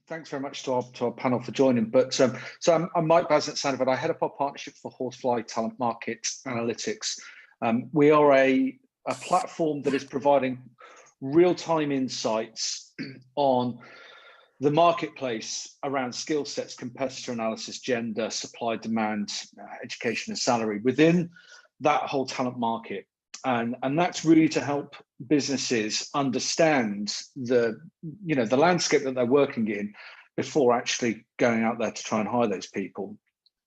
thanks very much to our panel for joining. But so I'm Mike Baz at Sandiford. I head up our partnership for Horsefly Talent Market Analytics. We are a platform that is providing real-time insights on the marketplace around skill sets, competitor analysis, gender, supply, demand, education, and salary within that whole talent market. And that's really to help businesses understand the landscape that they're working in before actually going out there to try and hire those people.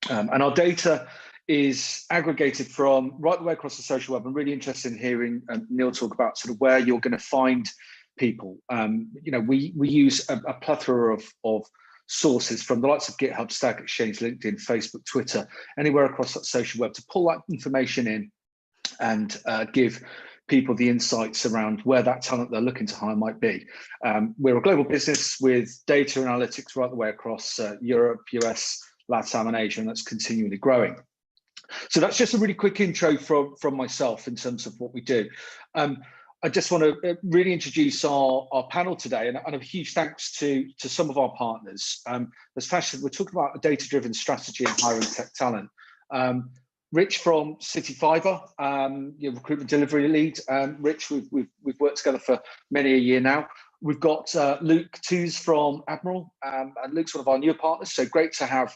And our data is aggregated from right the way across the social web. I'm really interested in hearing Neil talk about sort of where you're going to find people. We use a plethora of sources from the likes of GitHub, Stack Exchange, LinkedIn, Facebook, Twitter, anywhere across that social web to pull that information in and give people the insights around where that talent they're looking to hire might be. We're a global business with data analytics right the way across Europe, US, LATAM, and Asia, and that's continually growing. So that's just a really quick intro from myself in terms of what we do. I just want to really introduce our panel today, and a huge thanks to some of our partners. Especially, we're talking about a data-driven strategy in hiring tech talent. Rich from Fibre, your recruitment delivery lead. Rich, we've worked together for many a year now. We've got Luke Tooze from Admiral, and Luke's one of our newer partners, so great to have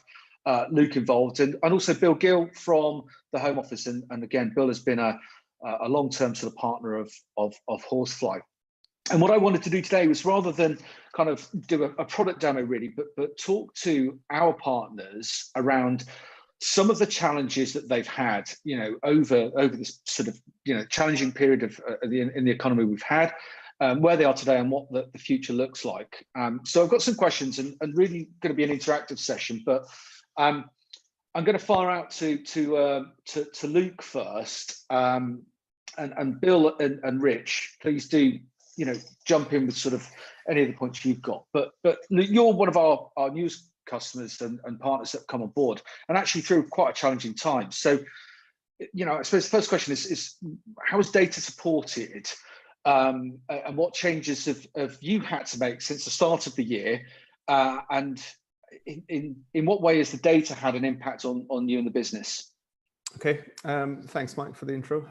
Luke involved, and also Bill Gill from the Home Office, and again, Bill has been a long-term sort of partner of Horsefly. And what I wanted to do today was, rather than kind of do a product demo really, but talk to our partners around some of the challenges that they've had, over this sort of challenging period in the economy we've had, where they are today, and what the future looks like. So I've got some questions, and really going to be an interactive session, but I'm going to fire out to Luke first, and Bill and Rich, please do jump in with sort of any of the points you've got. But Luke, you're one of our newest customers and partners that have come on board, and actually through quite a challenging time. So, I suppose the first question is how is data supported, and what changes have you had to make since the start of the year, and in what way has the data had an impact on you and the business? Okay, thanks, Mike, for the intro.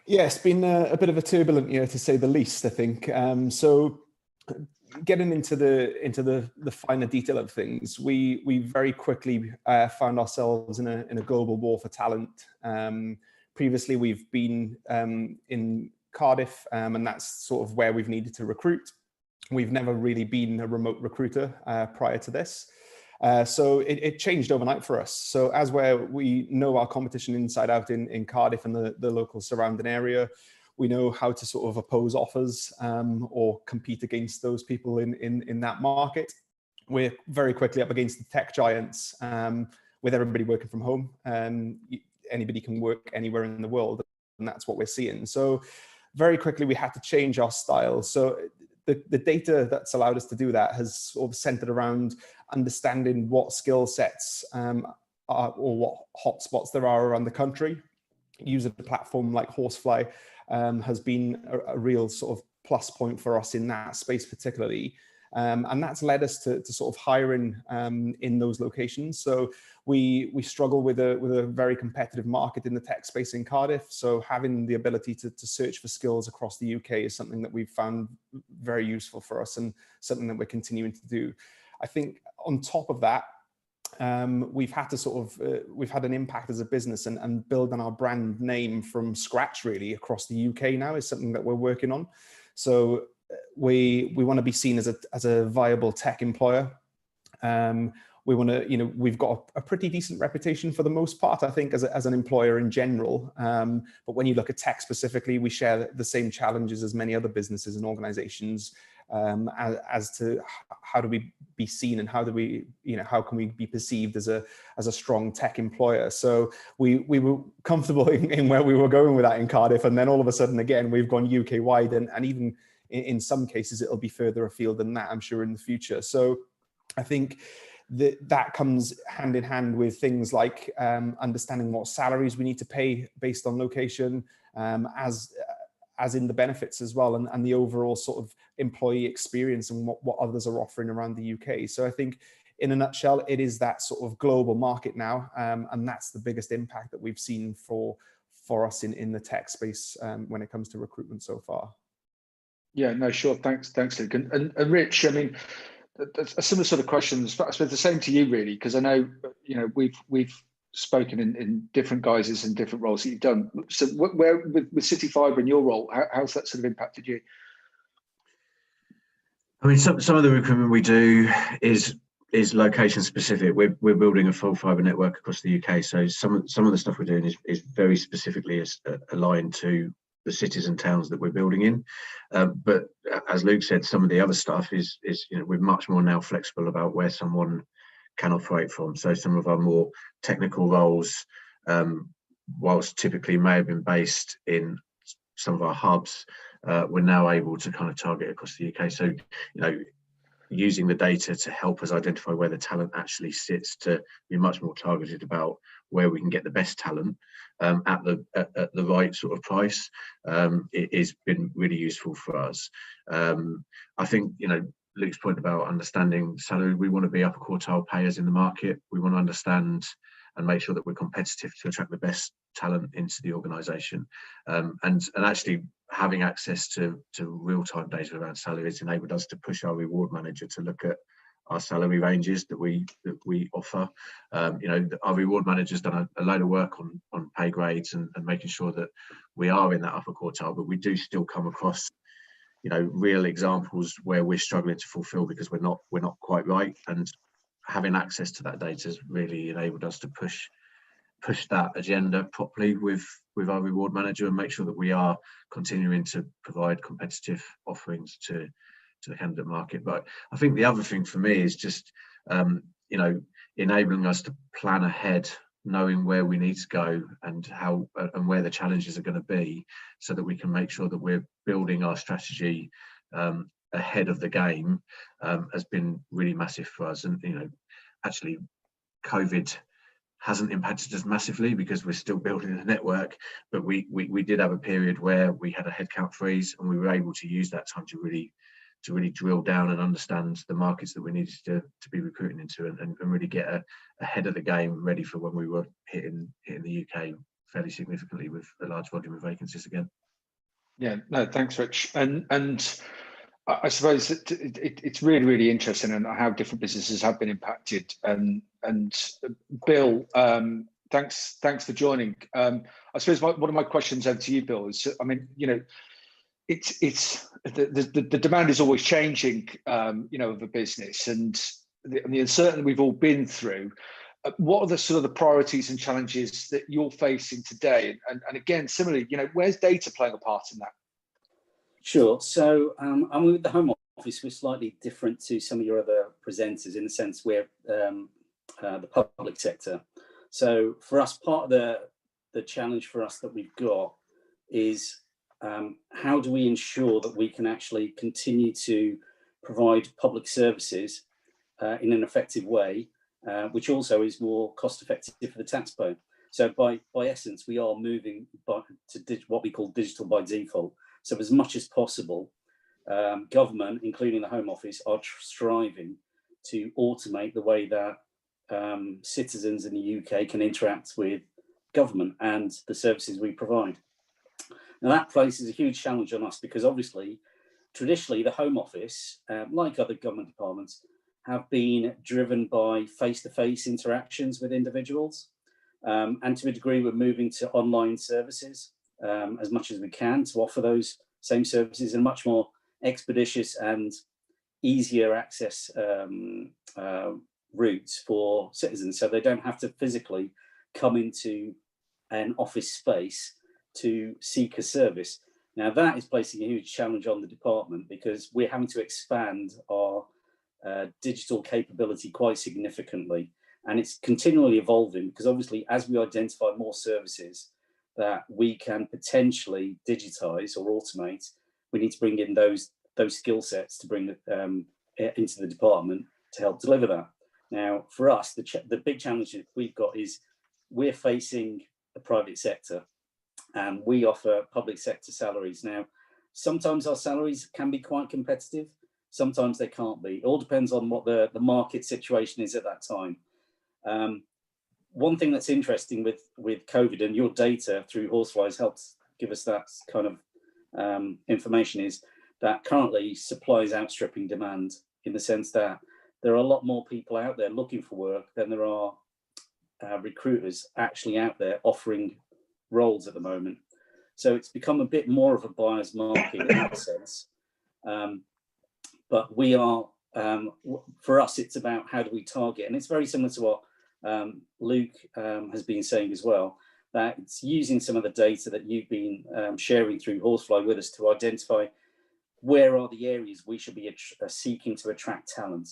Yeah, it's been a bit of a turbulent year, to say the least, I think. So getting into the finer detail of things, we very quickly found ourselves in a global war for talent. Previously, we've been in Cardiff, and that's sort of where we've needed to recruit. We've never really been a remote recruiter prior to this. So it changed overnight for us. So as we know our competition inside out in Cardiff and the local surrounding area, we know how to sort of oppose offers or compete against those people in that market. We're very quickly up against the tech giants, with everybody working from home. Anybody can work anywhere in the world, and that's what we're seeing. So very quickly we had to change our style. So the data that's allowed us to do that has sort of centered around understanding what skill sets or what hotspots there are around the country. Using a platform like Horsefly has been a real sort of plus point for us in that space particularly. And that's led us to sort of hiring in those locations. So we struggle with a very competitive market in the tech space in Cardiff. So having the ability to search for skills across the UK is something that we've found very useful for us, and something that we're continuing to do. I think on top of that, we've had an impact as a business, and build on our brand name from scratch really across the UK now is something that we're working on. So we want to be seen as a viable tech employer. We want to, we've got a pretty decent reputation for the most part, I think, as an employer in general. But when you look at tech specifically, we share the same challenges as many other businesses and organizations, as to how do we be seen, and how do we, how can we be perceived as a strong tech employer. So we were comfortable in where we were going with that in Cardiff, and then all of a sudden again we've gone UK wide, and even in some cases it'll be further afield than that, I'm sure, in the future. So I think that comes hand in hand with things like understanding what salaries we need to pay based on location, as in the benefits as well, and the overall sort of employee experience and what others are offering around the UK. So I think in a nutshell, it is that sort of global market now, and that's the biggest impact that we've seen for us in the tech space when it comes to recruitment so far. Yeah, no, sure. Thanks, Luke. And Rich, I mean, a similar sort of question. I suppose the same to you, really, because I know, you know, we've spoken in different guises and different roles that you've done. So where with City Fibre in your role, how's that sort of impacted you? I mean, some of the recruitment we do is location specific. We're building a full fibre network across the UK, so some of the stuff we're doing is very specifically aligned to the cities and towns that we're building in. But as Luke said, some of the other stuff is you know, we're much more now flexible about where someone can operate from. So some of our more technical roles, whilst typically may have been based in some of our hubs, we're now able to kind of target across the UK. So, you know, using the data to help us identify where the talent actually sits, to be much more targeted about where we can get the best talent at the right sort of price, it has been really useful for us. I think, you know, Luke's point about understanding salary, we want to be upper quartile payers in the market. We want to understand and make sure that we're competitive to attract the best talent into the organisation. And actually having access to real-time data around salaries enabled us to push our reward manager to look at our salary ranges that we offer. You know, our reward manager's done a load of work on pay grades and making sure that we are in that upper quartile, but we do still come across, you know, real examples where we're struggling to fulfil because we're not quite right. And having access to that data has really enabled us to push that agenda properly with our reward manager and make sure that we are continuing to provide competitive offerings to the candidate market. But I think the other thing for me is just you know, enabling us to plan ahead, knowing where we need to go and how and where the challenges are going to be, so that we can make sure that we're building our strategy ahead of the game, has been really massive for us. And, you know, actually COVID hasn't impacted us massively because we're still building the network, but we did have a period where we had a headcount freeze, and we were able to use that time to really drill down and understand the markets that we needed to be recruiting into, and really get ahead of the game, ready for when we were hitting the UK fairly significantly with a large volume of vacancies again. Yeah, no, thanks, Rich. And I suppose it's really interesting and how different businesses have been impacted. And Bill, thanks for joining. I suppose one of my questions over to you, Bill, is, I mean, you know, it's the demand is always changing, you know, of a business, and the uncertainty we've all been through. What are the sort of the priorities and challenges that you're facing today? And again, similarly, you know, where's data playing a part in that? Sure. So I'm with the Home Office. We're slightly different to some of your other presenters in the sense we're the public sector. So for us, part of the challenge for us that we've got is how do we ensure that we can actually continue to provide public services in an effective way, which also is more cost effective for the taxpayer. So by essence, we are moving to what we call digital by default. So as much as possible, government, including the Home Office, are striving to automate the way that citizens in the UK can interact with government and the services we provide. Now that places a huge challenge on us because obviously, traditionally, the Home Office, like other government departments, have been driven by face-to-face interactions with individuals. And to a degree, we're moving to online services as much as we can to offer those same services in a much more expeditious and easier access routes for citizens, so they don't have to physically come into an office space to seek a service. Now that is placing a huge challenge on the department because we're having to expand our digital capability quite significantly, and it's continually evolving because obviously as we identify more services that we can potentially digitize or automate, we need to bring in those skill sets to bring into the department to help deliver that. Now, for us, the big challenge that we've got is we're facing the private sector, and we offer public sector salaries. Now, sometimes our salaries can be quite competitive, sometimes they can't be. It all depends on what the market situation is at that time. One thing that's interesting with COVID, and your data through Horseflies helps give us that kind of information, is that currently supply is outstripping demand, in the sense that there are a lot more people out there looking for work than there are recruiters actually out there offering roles at the moment. So it's become a bit more of a buyer's market in that sense. But we are, for us, it's about how do we target, and it's very similar to what Luke has been saying as well, that it's using some of the data that you've been sharing through Horsefly with us to identify where are the areas we should be seeking to attract talent.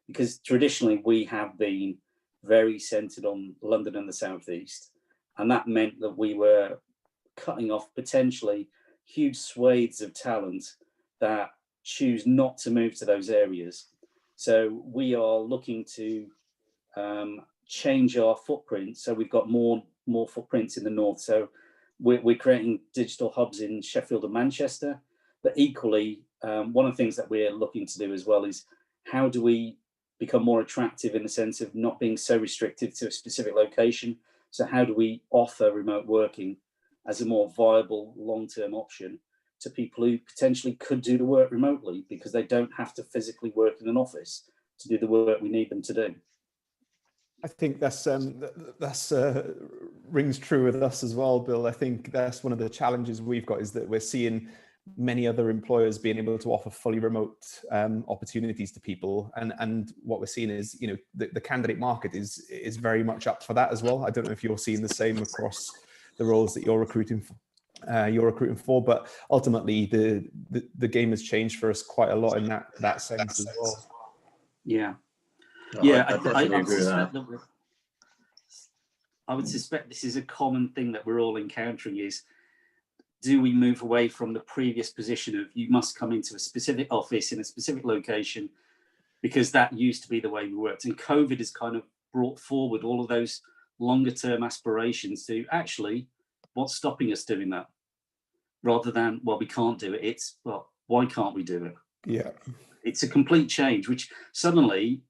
Because traditionally we have been very centred on London and the Southeast, and that meant that we were cutting off potentially huge swathes of talent that choose not to move to those areas. So we are looking to change our footprint, so we've got more footprints in the north. So we're creating digital hubs in Sheffield and Manchester, but equally one of the things that we're looking to do as well is how do we become more attractive in the sense of not being so restricted to a specific location. So how do we offer remote working as a more viable long-term option to people who potentially could do the work remotely because they don't have to physically work in an office to do the work we need them to do. I think that's rings true with us as well, Bill. I think that's one of the challenges we've got, is that we're seeing many other employers being able to offer fully remote opportunities to people, and what we're seeing is, you know, the candidate market is very much up for that as well. I don't know if you're seeing the same across the roles that you're recruiting for, but ultimately the game has changed for us quite a lot in that sense as well. Yeah. No, Yeah, I definitely agree with that. I would suspect this is a common thing that we're all encountering, is do we move away from the previous position of you must come into a specific office in a specific location, because that used to be the way we worked, and COVID has kind of brought forward all of those longer term aspirations to actually what's stopping us doing that, rather than, well, we can't do it, it's, well, why can't we do it? Yeah, it's a complete change, which suddenly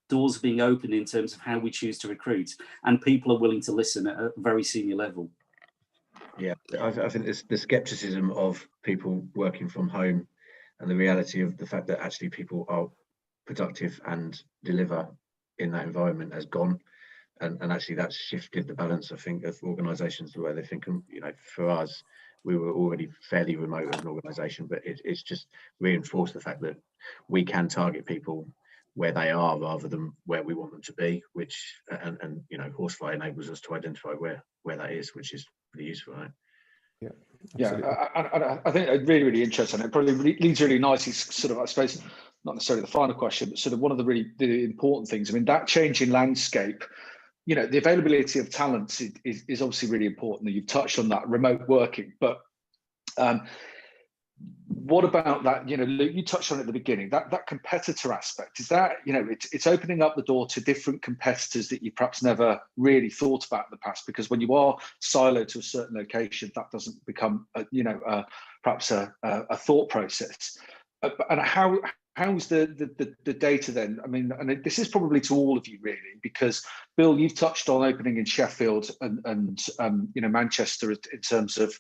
doors are being opened in terms of how we choose to recruit, and people are willing to listen at a very senior level. Yeah, I think it's the skepticism of people working from home and the reality of the fact that actually people are productive and deliver in that environment has gone. And actually that's shifted the balance, I think, of organisations, the way they think. And, you know, for us, we were already fairly remote as an organisation, but it's just reinforced the fact that we can target people where they are rather than where we want them to be, which, and you know, Horsefly enables us to identify where that is, which is pretty useful, right? Yeah. Absolutely. Yeah, I think it's really interesting. It probably leads really nicely, sort of, I suppose, not necessarily the final question, but sort of one of the important things. I mean, that changing landscape, you know, the availability of talent is obviously really important. You've touched on that, remote working, but what about that? You know, Luke, you touched on it at the beginning, that competitor aspect. Is that, you know, it's opening up the door to different competitors that you perhaps never really thought about in the past, because when you are siloed to a certain location, that doesn't become perhaps a thought process. And how's the data then? I mean, and this is probably to all of you really, because Bill, you've touched on opening in Sheffield and you know, Manchester in terms of,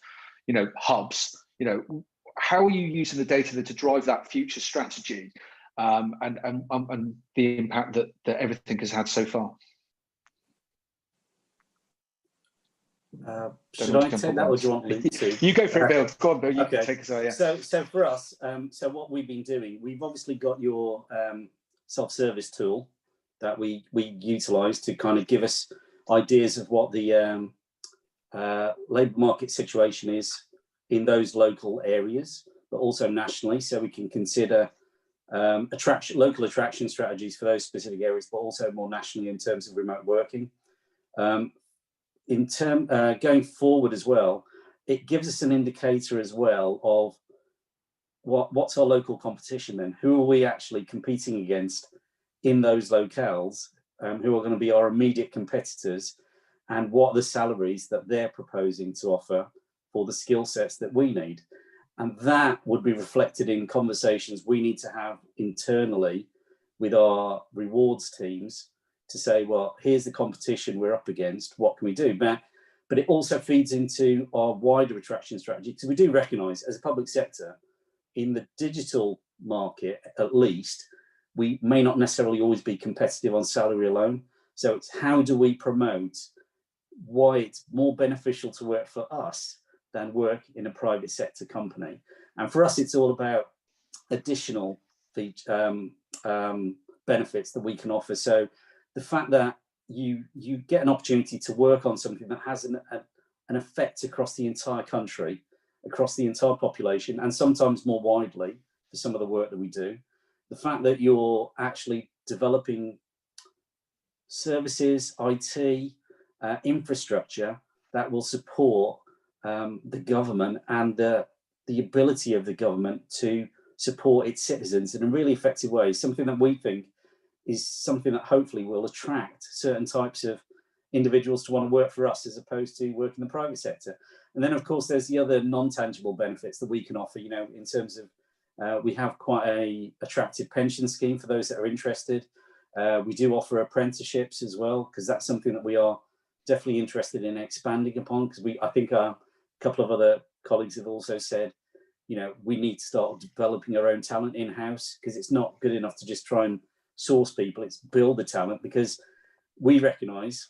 you know, hubs. You know, how are you using the data to drive that future strategy, and the impact that everything has had so far? Should I take that, or do you want Luke to? You go for it, Bill. Go on, Bill. You okay. can take us away. Yeah. So for us, so what we've been doing, we've obviously got your self-service tool that we utilise to kind of give us ideas of what the labour market situation is in those local areas, but also nationally, so we can consider local attraction strategies for those specific areas, but also more nationally in terms of remote working. Going forward as well, it gives us an indicator as well of what's our local competition then? Who are we actually competing against in those locales, who are going to be our immediate competitors? and what are the salaries that they're proposing to offer for the skill sets that we need. And that would be reflected in conversations we need to have internally with our rewards teams to say, well, here's the competition we're up against, what can we do? But it also feeds into our wider attraction strategy, because we do recognise as a public sector, in the digital market at least, we may not necessarily always be competitive on salary alone. So it's how do we promote why it's more beneficial to work for us than work in a private sector company. And for us, it's all about additional benefits that we can offer. So the fact that you get an opportunity to work on something that has an effect across the entire country, across the entire population, and sometimes more widely for some of the work that we do. The fact that you're actually developing services, IT, infrastructure that will support the government and the ability of the government to support its citizens in a really effective way, something that we think is something that hopefully will attract certain types of individuals to want to work for us as opposed to work in the private sector. And then, of course, there's the other non-tangible benefits that we can offer, you know, in terms of we have quite a attractive pension scheme for those that are interested. We do offer apprenticeships as well, because that's something that we are definitely interested in expanding upon, because I think a couple of other colleagues have also said, you know, we need to start developing our own talent in-house, because it's not good enough to just try and source people, it's build the talent, because we recognise,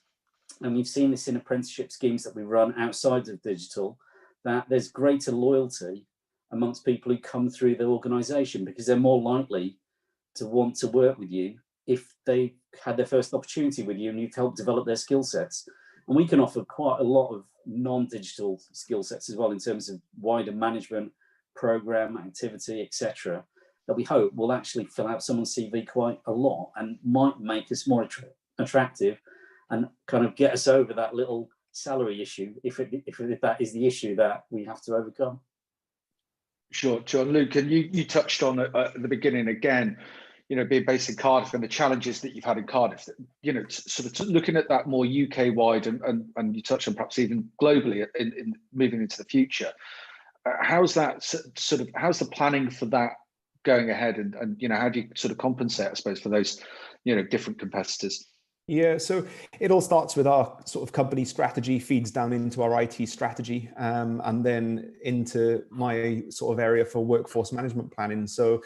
and we've seen this in apprenticeship schemes that we run outside of digital, that there's greater loyalty amongst people who come through the organisation, because they're more likely to want to work with you if they had their first opportunity with you and you've helped develop their skill sets. And we can offer quite a lot of non-digital skill sets as well, in terms of wider management, program, activity, etc., that we hope will actually fill out someone's CV quite a lot and might make us more attractive and kind of get us over that little salary issue, if that is the issue that we have to overcome. Sure, Luke, and you touched on at the beginning again, you know, being based in Cardiff and the challenges that you've had in Cardiff, you know, sort of looking at that more UK wide and you touched on perhaps even globally in moving into the future. How's the planning for that going ahead, and you know, how do you sort of compensate, I suppose, for those, you know, different competitors? Yeah, so it all starts with our sort of company strategy, feeds down into our IT strategy, and then into my sort of area for workforce management planning. So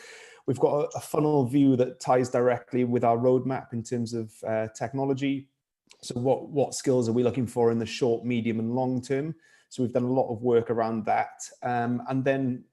we've got a funnel view that ties directly with our roadmap in terms of technology. So what skills are we looking for in the short, medium, and long term? So we've done a lot of work around that, and then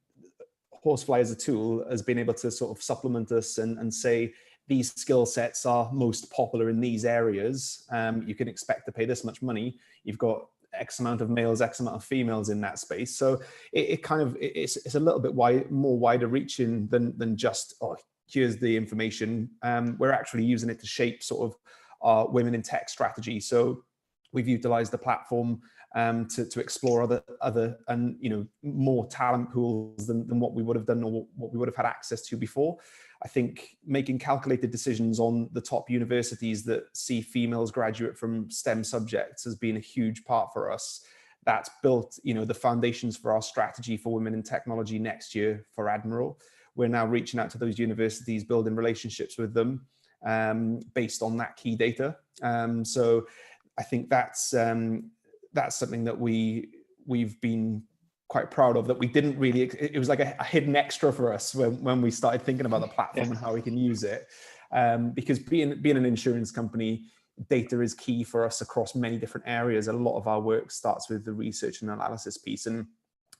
Horsefly as a tool has been able to sort of supplement us and say, these skill sets are most popular in these areas. You can expect to pay this much money. You've got X amount of males, X amount of females in that space. So it's a little bit more wider reaching than just, oh, here's the information. We're actually using it to shape sort of our women in tech strategy. So we've utilized the platform to explore other and, you know, more talent pools than what we would have done or what we would have had access to before. I think making calculated decisions on the top universities that see females graduate from STEM subjects has been a huge part for us. That's built, you know, the foundations for our strategy for women in technology next year for Admiral. We're now reaching out to those universities, building relationships with them based on that key data. So I think that's something that we've been quite proud of, that we didn't really, it was like a hidden extra for us when we started thinking about the platform and how we can use it. Because being an insurance company, data is key for us across many different areas. A lot of our work starts with the research and analysis piece, and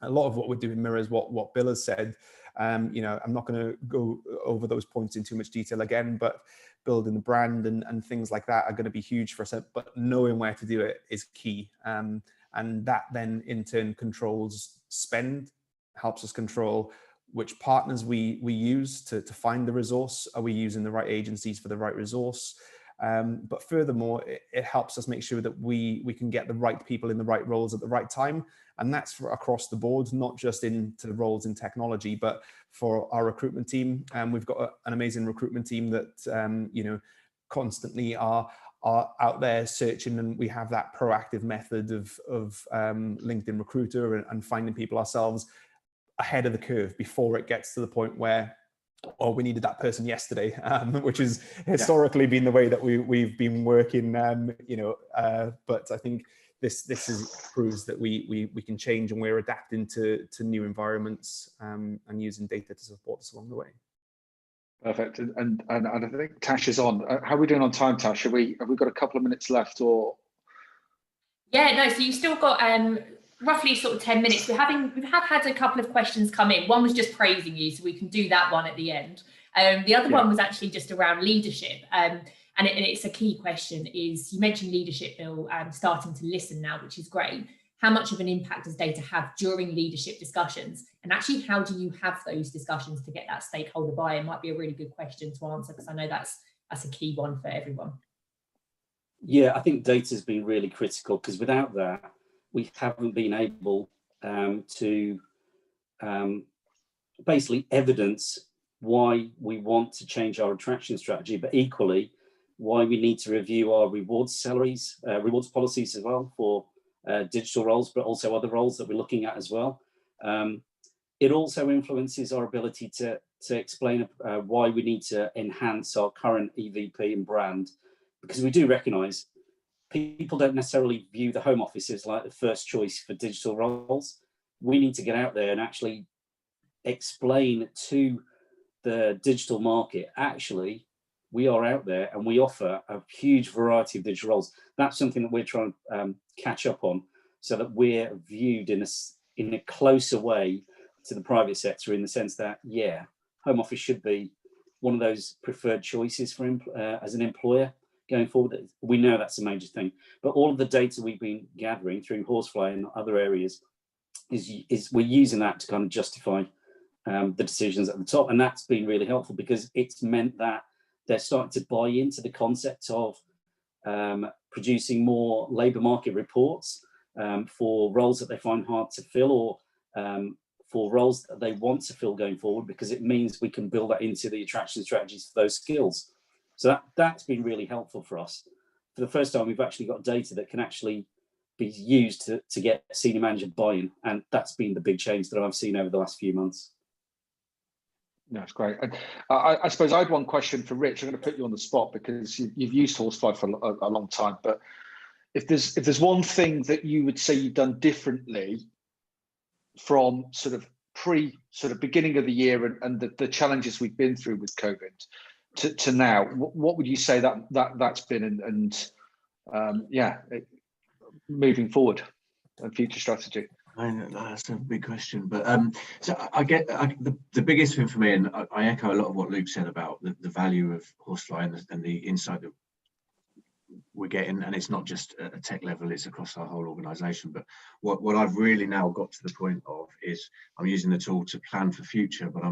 a lot of what we're doing mirrors what Bill has said. You know, I'm not going to go over those points in too much detail again, but building the brand and things like that are going to be huge for us, but knowing where to do it is key. And that then in turn controls spend, helps us control which partners we use to find the resource. Are we using the right agencies for the right resource? But furthermore, it helps us make sure that we can get the right people in the right roles at the right time. And that's for across the board, not just into the roles in technology, but for our recruitment team. We've got an amazing recruitment team that, you know, constantly are are out there searching, and we have that proactive method of LinkedIn Recruiter and finding people ourselves ahead of the curve before it gets to the point where, oh, we needed that person yesterday, which has historically been the way that we've been working, but I think this proves that we can change, and we're adapting to new environments and using data to support us along the way. Perfect. And I think Tash is on. How are we doing on time, Tash? Have we got a couple of minutes left, or? Yeah, no. So you've still got roughly sort of 10 minutes. We have had a couple of questions come in. One was just praising you, so we can do that one at the end. The other one was actually just around leadership. And it's a key question. Is you mentioned leadership, Bill, starting to listen now, which is great. How much of an impact does data have during leadership discussions? And actually, how do you have those discussions to get that stakeholder buy-in? Might be a really good question to answer, because I know that's a key one for everyone. Yeah, I think data has been really critical, because without that, we haven't been able to basically evidence why we want to change our attraction strategy, but equally why we need to review our rewards policies as well for digital roles, but also other roles that we're looking at as well. It also influences our ability to explain why we need to enhance our current EVP and brand, because we do recognise people don't necessarily view the Home Office as like the first choice for digital roles. We need to get out there and actually explain to the digital market, actually, we are out there and we offer a huge variety of digital roles. That's something that we're trying to catch up on, so that we're viewed in a closer way to the private sector, in the sense that, yeah, Home Office should be one of those preferred choices for as an employer going forward. We know that's a major thing, but all of the data we've been gathering through Horsefly and other areas is we're using that to kind of justify the decisions at the top, and that's been really helpful, because it's meant that they're starting to buy into the concept of producing more labour market reports for roles that they find hard to fill, or for roles that they want to fill going forward, because it means we can build that into the attraction strategies for those skills. So that's been really helpful for us. For the first time, we've actually got data that can actually be used to get senior manager buy-in, and that's been the big change that I've seen over the last few months. That's great. And I suppose I had one question for Rich. I'm going to put you on the spot, because you've used Horsefly for a long time. But if there's one thing that you would say you've done differently from sort of beginning of the year and the challenges we've been through with COVID to now, what would you say that's been, moving forward and future strategy? I know that's a big question, but so I get the biggest thing for me, and I echo a lot of what Luke said about the value of Horsefly and the insight that we're getting, and it's not just at a tech level, it's across our whole organization. But what I've really now got to the point of is I'm using the tool to plan for future, but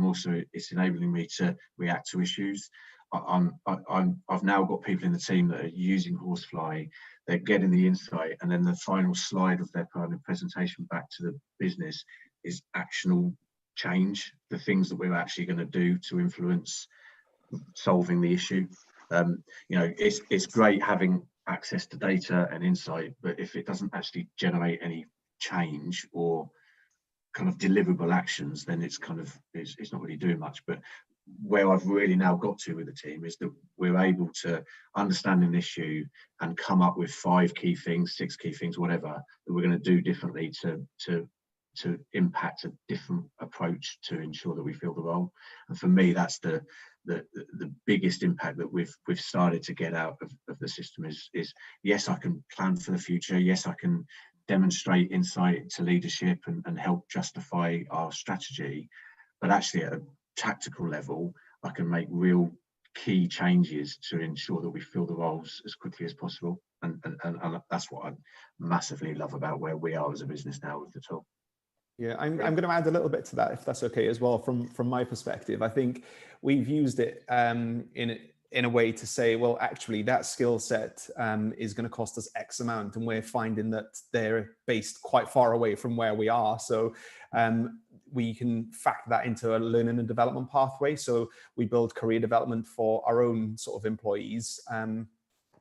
it's enabling me to react to issues. I've now got people in the team that are using Horsefly. They're getting the insight, and then the final slide of their kind of presentation back to the business is actionable change, the things that we're actually going to do to influence solving the issue. It's great having access to data and insight, but if it doesn't actually generate any change or kind of deliverable actions, then it's not really doing much. But where I've really now got to with the team is that we're able to understand an issue and come up with 5 key things, 6 key things, whatever, that we're going to do differently to impact a different approach to ensure that we fill the role. And for me, that's the biggest impact that we've started to get out of the system is yes, I can plan for the future. Yes, I can demonstrate insight to leadership and help justify our strategy, but actually at a tactical level, I can make real key changes to ensure that we fill the roles as quickly as possible. And that's what I massively love about where we are as a business now with the tool. Yeah, I'm going to add a little bit to that, if that's okay as well, from my perspective. I think we've used it in a way to say, well, actually, that skill set is going to cost us X amount, and we're finding that they're based quite far away from where we are. So we can factor that into a learning and development pathway. So we build career development for our own sort of employees,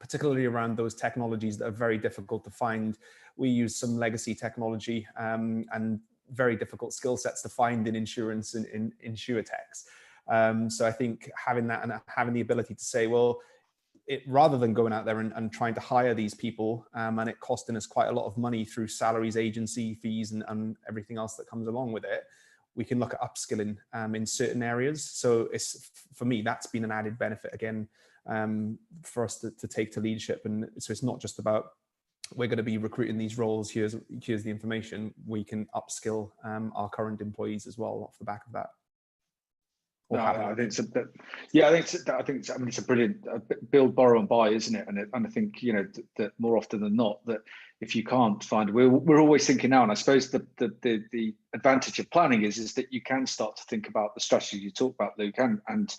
particularly around those technologies that are very difficult to find. We use some legacy technology and very difficult skill sets to find in insurance and in insurtechs. So I think having that and having the ability to say, well, rather than going out there and trying to hire these people and it costing us quite a lot of money through salaries, agency fees, and everything else that comes along with it, we can look at upskilling in certain areas. So for me, that's been an added benefit again for us to take to leadership. And so it's not just about, we're going to be recruiting these roles, here's the information. We can upskill our current employees as well off the back of that. No, I think it's a brilliant build, borrow, and buy, isn't it? And I think that more often than not, that if you can't find, we're always thinking now, and I suppose the advantage of planning is that you can start to think about the strategy you talk about, Luke, and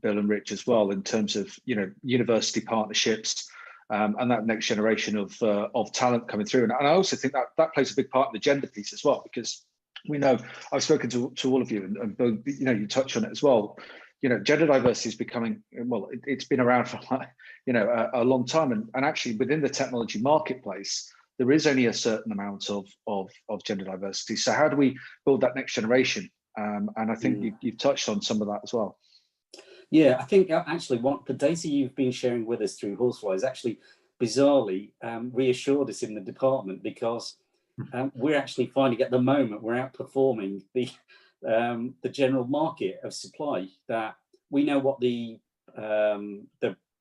Bill and Rich as well, in terms of university partnerships and that next generation of talent coming through. And I also think that plays a big part in the gender piece as well, because we know, I've spoken to all of you, and Bill, you touch on it as well. Gender diversity is becoming, well, it's been around for a long time, and actually within the technology marketplace, there is only a certain amount of gender diversity. So how do we build that next generation? And I think you've touched on some of that as well. Yeah, I think actually what the data you've been sharing with us through Horsefly is actually bizarrely reassured us in the department, because we're actually finding at the moment we're outperforming the general market of supply. That we know what the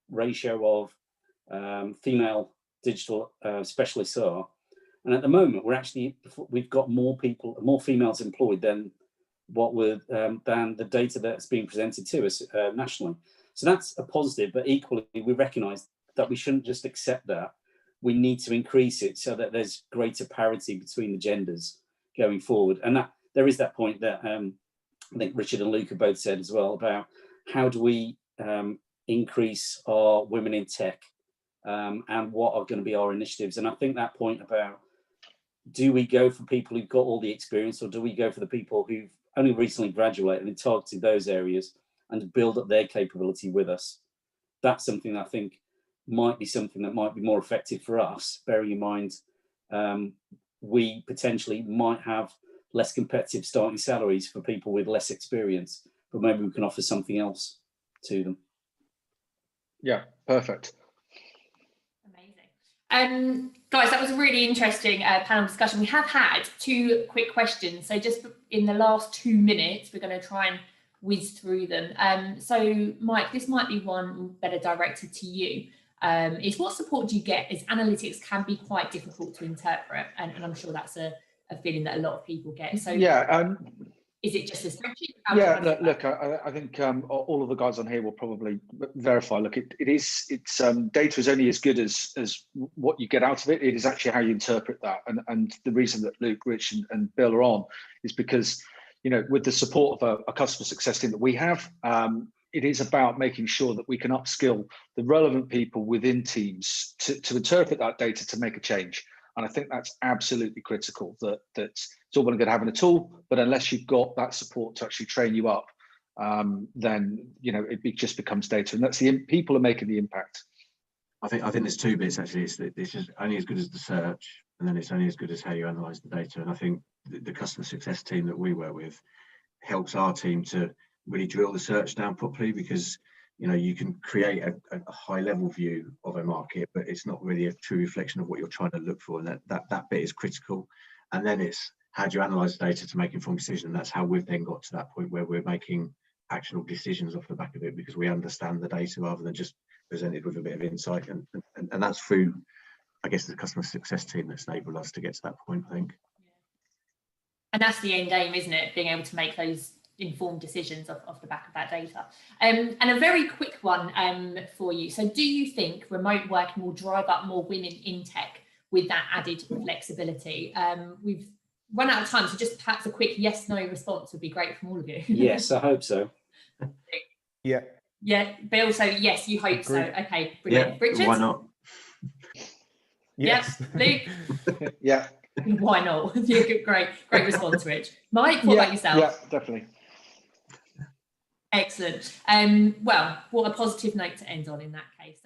ratio of female digital specialists are, and at the moment we've got more females employed than than the data that's being presented to us nationally. So that's a positive, but equally we recognise that we shouldn't just accept that. We need to increase it so that there's greater parity between the genders going forward. And that there is that point that I think Richard and Luke have both said as well, about how do we increase our women in tech and what are going to be our initiatives. And I think that point about, do we go for people who've got all the experience, or do we go for the people who've only recently graduated and targeted those areas and build up their capability with us? That's something that I think might be something that might be more effective for us, bearing in mind we potentially might have less competitive starting salaries for people with less experience, but maybe we can offer something else to them. Yeah, perfect. Amazing. Guys, that was a really interesting panel discussion. We have had 2 quick questions, so just in the last 2 minutes we're going to try and whiz through them. So Mike, this might be one better directed to you. Is what support do you get, as analytics can be quite difficult to interpret, and I'm sure that's a feeling that a lot of people get. So yeah, is it just a spreadsheet? Look, I think all of the guys on here will probably verify. Look, it's data is only as good as what you get out of it. It is actually how you interpret that, and the reason that Luke, Rich, and Bill are on is because with the support of a customer success team that we have, it is about making sure that we can upskill the relevant people within teams to interpret that data to make a change. And I think that's absolutely critical, that it's all well and good having a tool, but unless you've got that support to actually train you up, then it just becomes data, and that's people are making the impact. I think there's 2 bits actually. It's just only as good as the search, and then it's only as good as how you analyze the data. And I think the customer success team that we work with helps our team to really drill the search down properly, because you can create a high level view of a market, but it's not really a true reflection of what you're trying to look for, and that bit is critical. And then it's how do you analyze the data to make informed decisions, and that's how we've then got to that point where we're making actionable decisions off the back of it, because we understand the data rather than just presented with a bit of insight, and that's through, I guess, the customer success team that's enabled us to get to that point, I think. And that's the end game, isn't it? Being able to make those informed decisions off the back of that data. And a very quick one for you. So do you think remote working will drive up more women in tech with that added flexibility? We've run out of time, so just perhaps a quick yes/no response would be great from all of you. Yes, I hope so. Yeah. Yeah, Bill, so yes, you hope so. Okay, brilliant. Yeah, Richard? why not? Yes. Yep. Luke? Yeah. Why not? Great response, Rich. Mike, what about yourself? Yeah, definitely. Excellent. Well, what a positive note to end on in that case.